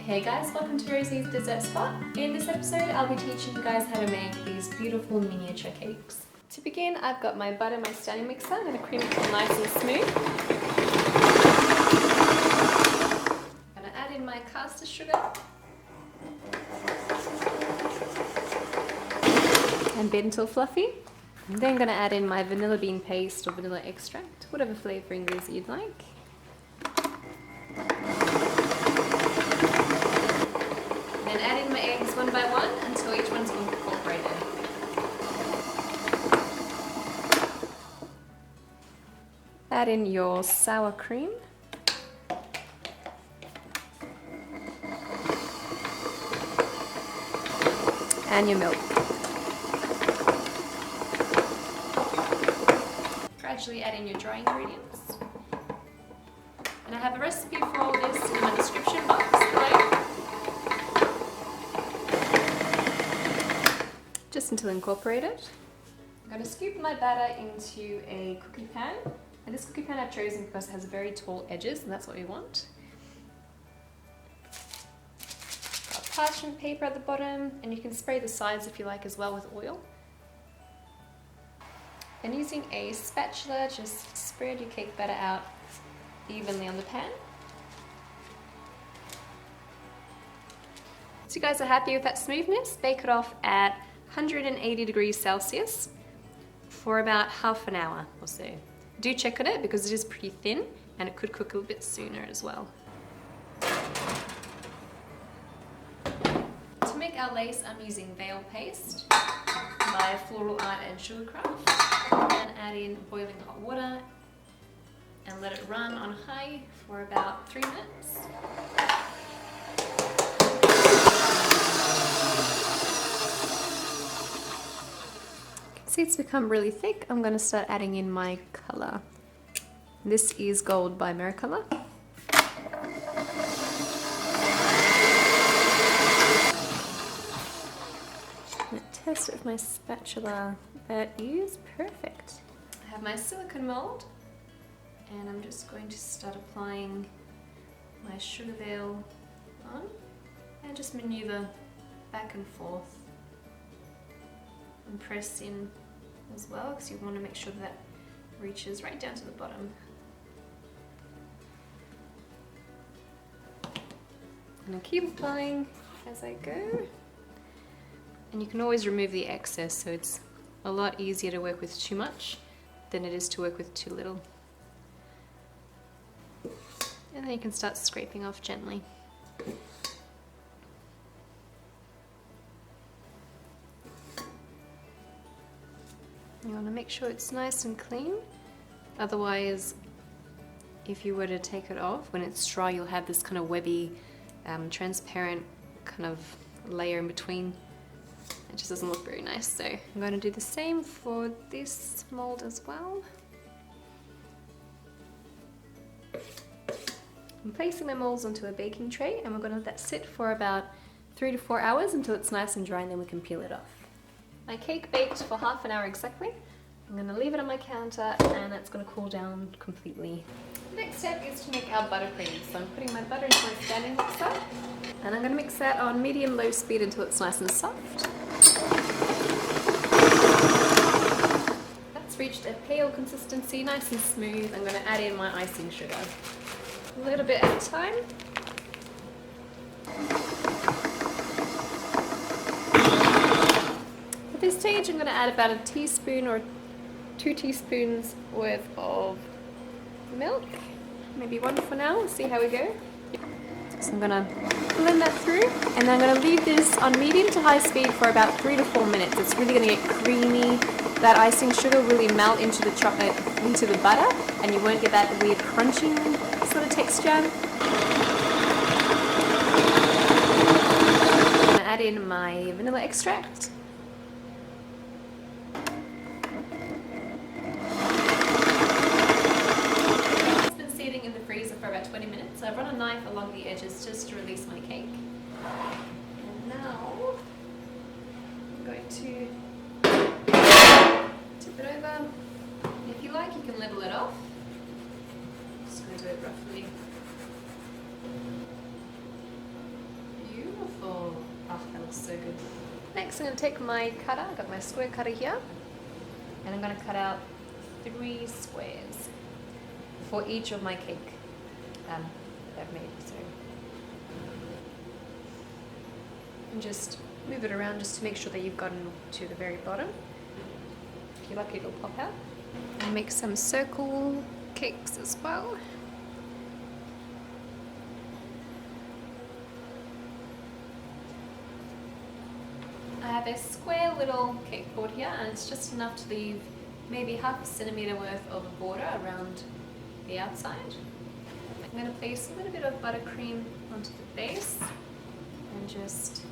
Hey guys, welcome to Rosie's Dessert Spot. In this episode, I'll be teaching you guys how to make these beautiful miniature cakes. To begin, I've got my butter, my standing mixer. I'm going to cream it all nice and smooth. I'm going to add in my caster sugar and beat until fluffy. I'm then going to add in my vanilla bean paste or vanilla extract, whatever flavouring is you'd like. And add in my eggs one by one until each one's incorporated. Add in your sour cream. And your milk. Gradually add in your dry ingredients. And I have a recipe for all this in my description box below. Just until incorporated. I'm going to scoop my batter into a cookie pan. And this cookie pan I've chosen because it has very tall edges and that's what we want. Got parchment paper at the bottom, and you can spray the sides if you like as well with oil. And using a spatula, just spread your cake batter out evenly on the pan. So you guys are happy with that smoothness? Bake it off at 180 degrees Celsius for about half an hour or so. Do check on it because it is pretty thin and it could cook a little bit sooner as well. To make our lace, I'm using veil paste by Floral and Sugarcraft, and add in boiling hot water and let it run on high for about 3 minutes. See, it's become really thick. I'm going to start adding in my colour. This is Gold by Mericolour. Test it with my spatula. That is perfect. I have my silicone mould, and I'm just going to start applying my sugar veil on and just maneuver back and forth and press in as well, because you want to make sure that reaches right down to the bottom. And I keep applying as I go. And you can always remove the excess, so it's a lot easier to work with too much than it is to work with too little. And then you can start scraping off gently. You want to make sure it's nice and clean, otherwise if you were to take it off, when it's dry you'll have this kind of webby, transparent kind of layer in between. It just doesn't look very nice, so I'm going to do the same for this mold as well. I'm placing my molds onto a baking tray, and we're going to let that sit for about 3 to 4 hours until it's nice and dry, and then we can peel it off. My cake baked for half an hour exactly. I'm going to leave it on my counter and it's going to cool down completely. The next step is to make our buttercream. So I'm putting my butter into my standing mixer, and I'm going to mix that on medium-low speed until it's nice and soft. That's reached a pale consistency, nice and smooth. I'm going to add in my icing sugar. A little bit at a time. At this stage I'm going to add about a teaspoon or 2 teaspoons worth of milk, maybe 1 for now. We'll see how we go. So I'm going to blend that through, and then I'm going to leave this on medium to high speed for about 3 to 4 minutes. It's really going to get creamy. That icing sugar will really melt into the chocolate, into the butter, and you won't get that weird crunching sort of texture. I'm going to add in my vanilla extract. In the freezer for about 20 minutes. So I've run a knife along the edges just to release my cake. And now I'm going to tip it over. If you like, you can level it off. Just going to do it roughly. so good. Next I'm going to take my cutter, I've got my square cutter here, and I'm going to cut out 3 squares for each of my cake that I've made. So, and just move it around just to make sure that you've gotten to the very bottom. If you're lucky, it'll pop out. And make some circle cakes as well. I have a square little cake board here, and it's just enough to leave maybe ½ centimeter worth of a border around the outside. I'm going to place a little bit of buttercream onto the base and just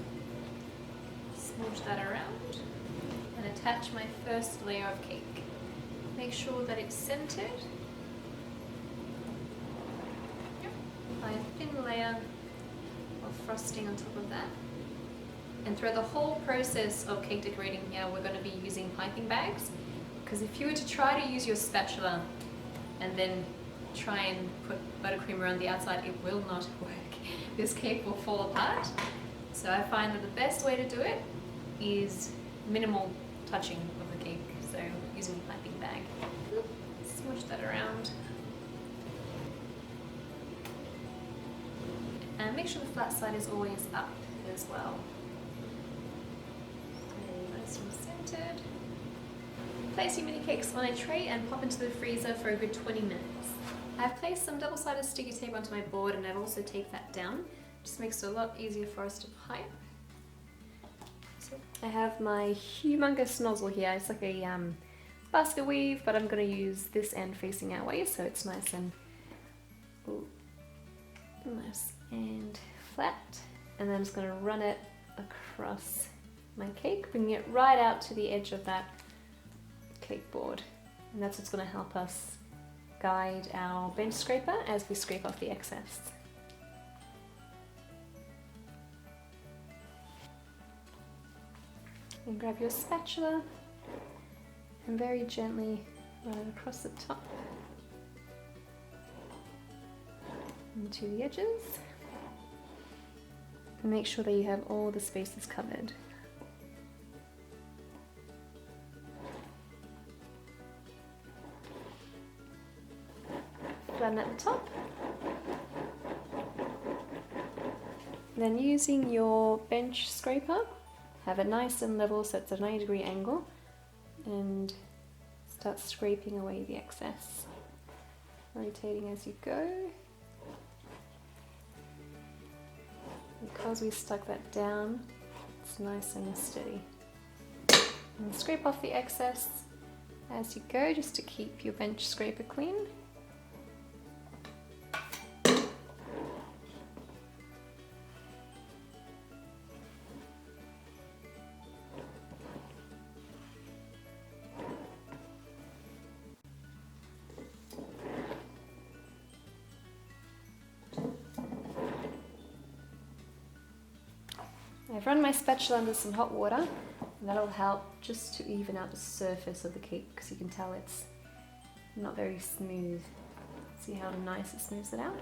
smoosh that around and attach my first layer of cake. Make sure that it's centered. Apply a thin layer of frosting on top of that. And throughout the whole process of cake decorating here, we're going to be using piping bags, because if you were to try to use your spatula and then try and put buttercream around the outside, it will not work. This cake will fall apart. So I find that the best way to do it is minimal touching of the cake, so using a piping bag. Smush that around. And make sure the flat side is always up as well. Nice and centered. Place your mini cakes on a tray and pop into the freezer for a good 20 minutes. I've placed some double-sided sticky tape onto my board, and I've also taped that down. Just makes it a lot easier for us to pipe. So I have my humongous nozzle here. It's like a basket weave, but I'm going to use this end facing our way, so it's nice and flat. And then I'm just going to run it across my cake, bringing it right out to the edge of that cake board. And that's what's going to help us guide our bench scraper as we scrape off the excess. And grab your spatula and very gently run it across the top and to the edges. And make sure that you have all the spaces covered. Flatten at the top. Then using your bench scraper, have it nice and level so it's a 90-degree angle, and start scraping away the excess, rotating as you go. Because we stuck that down, it's nice and steady. And scrape off the excess as you go, just to keep your bench scraper clean. I've run my spatula under some hot water, and that'll help just to even out the surface of the cake, because you can tell it's not very smooth. See how nice it smooths it out?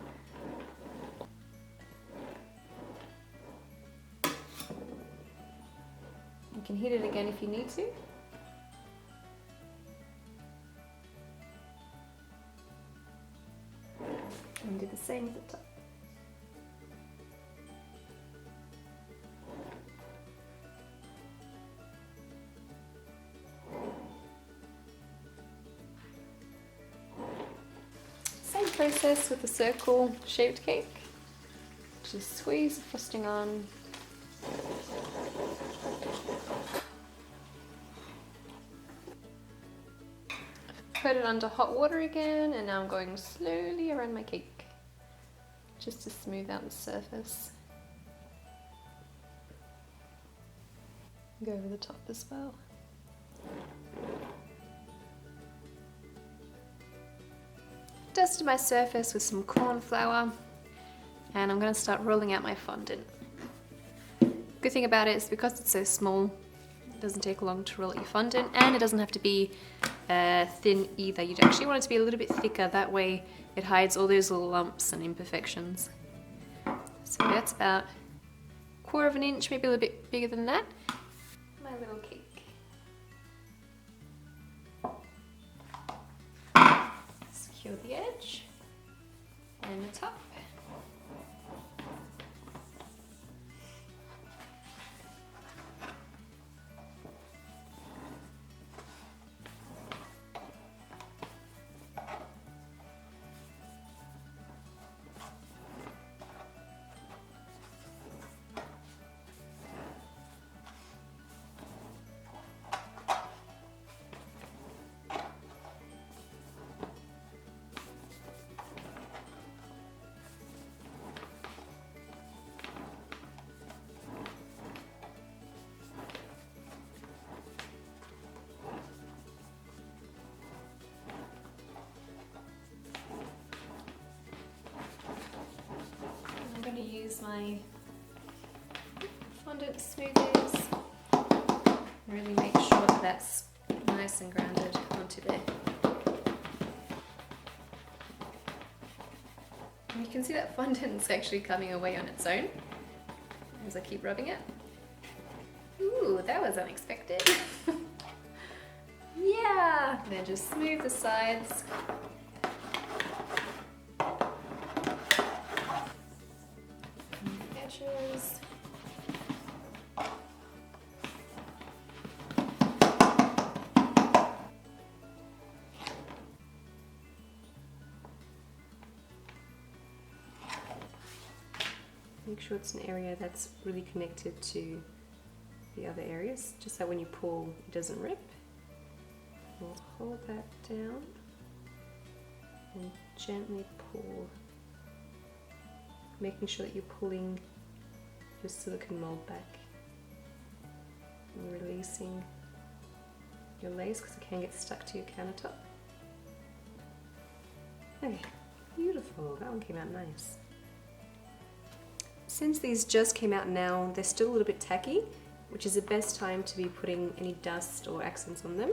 You can heat it again if you need to. And do the same at the top. Same process with the circle shaped cake. Just squeeze the frosting on. Put it under hot water again, and now I'm going slowly around my cake just to smooth out the surface. Go over the top as well. Dusted my surface with some cornflour, and I'm going to start rolling out my fondant. Good thing about it is because it's so small, it doesn't take long to roll out your fondant, and it doesn't have to be thin either. You'd actually want it to be a little bit thicker, that way it hides all those little lumps and imperfections. So that's about 1/4 of an inch, maybe a little bit bigger than that. My little cake. Secure the edge and the top. I'm going to use my fondant smoothers and really make sure that that's nice and grounded onto there. And you can see that fondant's actually coming away on its own as I keep rubbing it. Ooh, that was unexpected. Yeah! Then just smooth the sides. Edges. Make sure it's an area that's really connected to the other areas, just so when you pull it doesn't rip. We'll hold that down and gently pull, making sure that you're pulling your silicone mold back and releasing your lace because it can get stuck to your countertop. Okay, beautiful, that one came out nice. Since these just came out now, they're still a little bit tacky, which is the best time to be putting any dust or accents on them.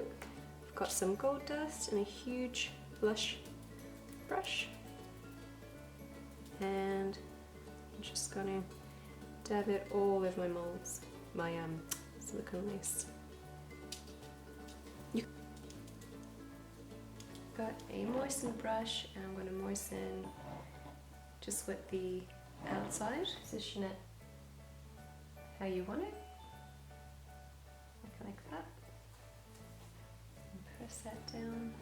I've got some gold dust and a huge blush brush. And I'm just going to dab it all over my molds, my silicone lace. Got a moistened brush and I'm going to moisten just with the outside. Position it how you want it, like that, and press that down.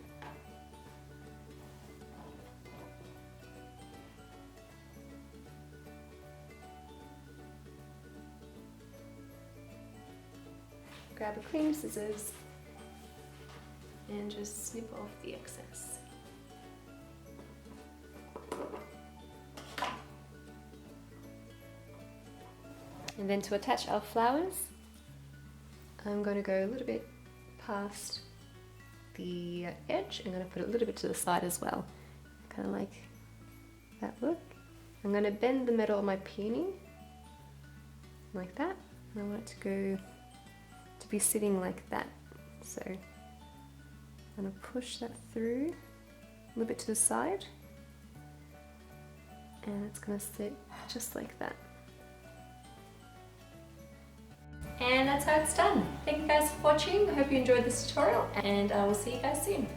Grab a clean scissors and just snip off the excess. And then to attach our flowers, I'm going to go a little bit past the edge. I'm going to put it a little bit to the side as well. Kind of like that look. I'm going to bend the metal of my peony like that. And I want it to go to be sitting like that. So I'm going to push that through a little bit to the side. And it's going to sit just like that. And that's how it's done. Thank you guys for watching. I hope you enjoyed this tutorial and I will see you guys soon.